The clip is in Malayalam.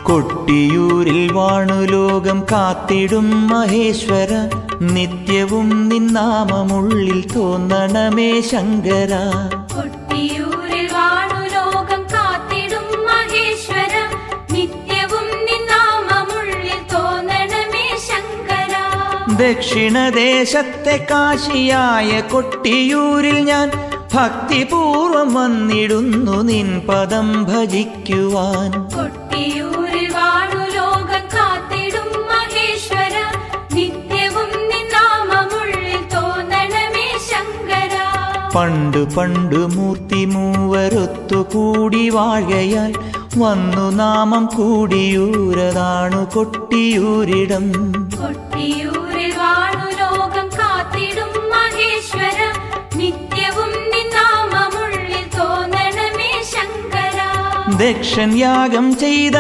കൊട്ടിയൂരിൽ വാണു ലോകം കാത്തിടും മഹേശ്വര, നിത്യവും നിന്നാമമുള്ളിൽ തോന്നണമേ ശങ്കര. കൊട്ടിയൂരിൽ വാണു ലോകം കാത്തിടും മഹേശ്വര, നിത്യവും നിന്നാമമുള്ളിൽ തോന്നണമേ ശങ്കര. ദക്ഷിണദേശത്തെ കാശിയായ കൊട്ടിയൂരിൽ ഞാൻ ഭക്തിപൂർവം വന്നിടുന്നു നിൻ പദം ഭജിക്കുവാൻ. കൊട്ടിയൂരിൽ വാണു ലോകം കാത്തിടും മഹേശ്വര, നിത്യവും നിന്നാമമുള്ളിൽ തോന്നണമേ ശങ്കര. പണ്ടു പണ്ടു മൂർത്തി മൂവരൊത്തുകൂടി വാഴയാൽ വന്നു നാമം കൂടിയൂരതാണു കൊട്ടിയൂരിടം. കൊട്ടിയൂരിൽ വാണു ലോകം കാത്തിടും മഹേശ്വര, നിത്യവും നിന്നാമമുള്ളിൽ തോന്നണമേ ശങ്കര. ദക്ഷൻ യാഗം ചെയ്ത